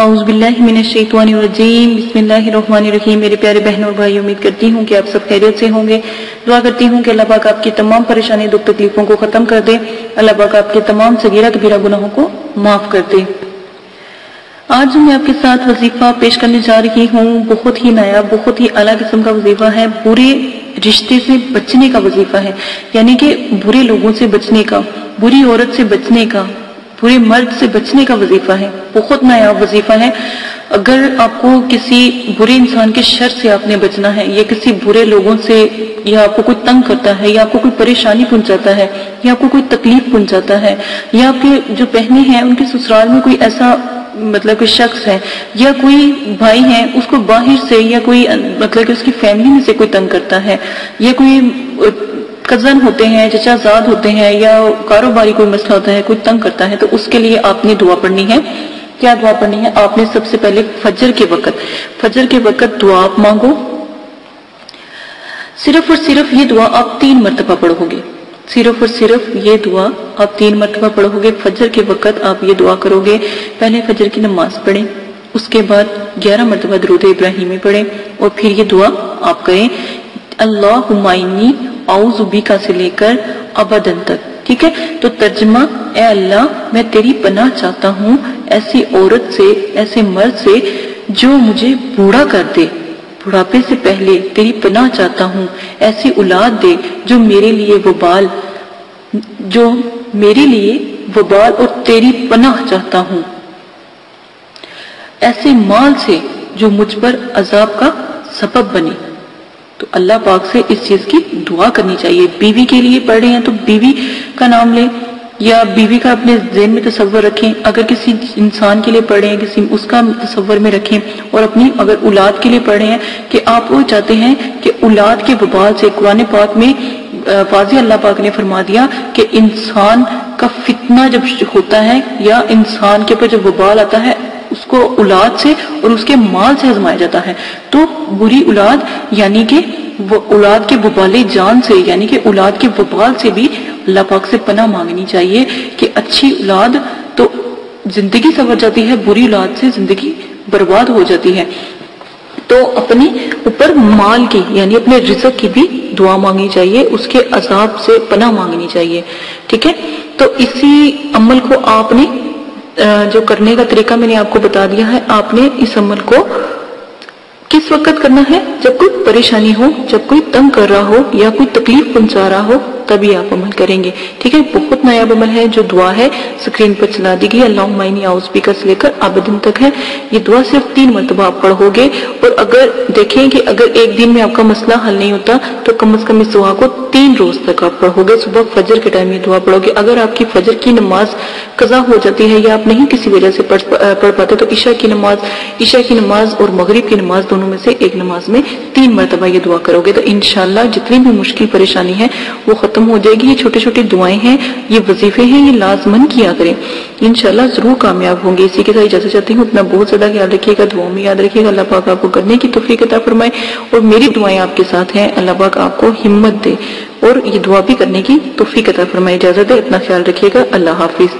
اعوذ باللہ من الشیطان الرجیم، بسم اللہ الرحمن الرحیم۔ میرے پیارے بہنوں اور بھائی، امید کرتی ہوں کہ آپ سب خیریت سے ہوں گے۔ دعا کرتی ہوں کہ اللہ پاک آپ کی تمام پریشانی دکھ تکلیفوں کو ختم کر دے، اللہ پاک آپ کے تمام صغیرہ کبیرہ گناہوں کو معاف کر دے۔ آج میں آپ کے ساتھ وظیفہ پیش کرنے جا رہی ہوں، بہت ہی نیا، بہت ہی اعلیٰ قسم کا وظیفہ ہے۔ برے رشتے سے بچنے کا وظیفہ ہے، یعنی کہ برے لوگوں سے بچنے کا، بری عورت سے بچنے کا، برے مرد سے بچنے کا وظیفہ ہے۔ بہت نیا وظیفہ ہے۔ اگر آپ کو کسی برے انسان کے شر سے آپ نے بچنا ہے، یا کسی برے لوگوں سے، یا آپ کو کوئی تنگ کرتا ہے، یا آپ کو کوئی پریشانی پہنچاتا ہے، یا آپ کو کوئی تکلیف پہنچاتا ہے، یا آپ کے جو بہنیں ہیں ان کے سسرال میں کوئی ایسا کوئی شخص ہے، یا کوئی بھائی ہے اس کو باہر سے، یا کوئی کہ اس کی فیملی میں سے کوئی تنگ کرتا ہے، یا کوئی کزن ہوتے ہیں، چچا زاد ہوتے ہیں، یا کاروباری کوئی مسئلہ ہوتا ہے، کوئی تنگ کرتا ہے، تو اس کے لیے آپ نے دعا پڑھنی ہے۔ کیا دعا پڑھنی ہے؟ آپ نے سب سے پہلے فجر کے وقت دعا آپ مانگو۔ صرف اور صرف یہ دعا آپ 3 مرتبہ پڑھو گے، صرف اور صرف یہ دعا آپ 3 مرتبہ پڑھو گے۔ فجر کے وقت آپ یہ دعا کرو گے۔ پہلے فجر کی نماز پڑھیں، اس کے بعد 11 مرتبہ درود ابراہیمی پڑھیں، اور پھر یہ دعا آپ کریں، اللہم انی اعوذ بک سے لے کر ابداً تک۔ ٹھیک ہے؟ تو ترجمہ، اے اللہ میں تیری پناہ چاہتا ہوں ایسی عورت سے، ایسے مرد سے جو مجھے بوڑھا کر دے، بڑھاپے سے پہلے تیری پناہ چاہتا ہوں، ایسی اولاد دے جو میرے لیے وبال اور تیری پناہ چاہتا ہوں، ایسے مال سے جو مجھ پر عذاب کا سبب بنے۔ تو اللہ پاک سے اس چیز کی دعا کرنی چاہیے۔ بیوی کے لیے پڑھ رہے ہیں تو بیوی کا نام لیں، یا بیوی کا اپنے ذہن میں تصور رکھیں۔ اگر کسی انسان کے لیے پڑھ رہے ہیں اس کا تصور میں رکھیں، اور اپنی اگر اولاد کے لیے پڑھ رہے ہیں کہ آپ وہ چاہتے ہیں کہ اولاد کے وبال سے، قرآن پاک میں واضح اللہ پاک نے فرما دیا کہ انسان کا فتنہ جب ہوتا ہے، یا انسان کے اوپر جب وبال آتا ہے، اس کو اولاد سے اور اس کے مال سے آزمایا جاتا ہے۔ تو بری اولاد یعنی کہ وہ اولاد کے وبال جان سے، یعنی کہ اولاد کے وبال سے بھی اللہ پاک سے پناہ مانگنی چاہیے کہ اچھی اولاد تو زندگی سنور جاتی ہے، بری اولاد سے زندگی برباد ہو جاتی ہے۔ تو اپنی اوپر مال کی، یعنی اپنے رزق کی بھی دعا مانگنی چاہیے، اس کے عذاب سے پناہ مانگنی چاہیے۔ ٹھیک ہے؟ تو اسی عمل کو آپ نے جو کرنے کا طریقہ میں نے آپ کو بتا دیا ہے، آپ نے اس عمل کو کس وقت کرنا ہے؟ جب کوئی پریشانی ہو، جب کوئی تنگ کر رہا ہو، یا کوئی تکلیف پہنچا رہا ہو، تبھی آپ عمل کریں گے۔ ٹھیک ہے؟ بہت نیا عمل ہے، جو دعا ہے سکرین پر چلا دی گئی، اللہم انی اعوذ بک سے لے کر ابداً تک ہے۔ یہ دعا صرف 3 مرتبہ آپ پڑھو گے، اور اگر دیکھیں کہ اگر ایک دن میں آپ کا مسئلہ حل نہیں ہوتا تو کم از کم اس دعا کو 3 روز تک آپ پڑھو گے۔ صبح فجر کے ٹائم یہ دعا پڑھو گے۔ اگر آپ کی فجر کی نماز قضا ہو جاتی ہے، یا آپ نہیں کسی وجہ سے پڑھ پاتے، تو عشاء کی نماز اور مغرب کی نماز دونوں میں سے ایک نماز میں 3 مرتبہ یہ دعا کرو گے، تو انشاءاللہ جتنی بھی مشکل پریشانی ہے وہ ختم ہو جائے گی۔ یہ چھوٹے چھوٹے دعائیں ہیں، یہ وظیفے ہیں، یہ لازمن کیا کریں، انشاءاللہ ضرور کامیاب ہوں گے۔ اسی کے ساتھ اجازت چاہتی ہوں، اپنا بہت زیادہ خیال رکھیے گا، دعاؤں میں یاد رکھیے گا۔ اللہ پاک آپ کو کرنے کی توفیق عطا فرمائے، اور میری دعائیں آپ کے ساتھ ہیں، اللہ پاک آپ کو ہمت دے اور یہ دعا بھی کرنے کی توفیق عطا فرمائے۔ اجازت ہے، اپنا خیال رکھیے گا، اللہ حافظ۔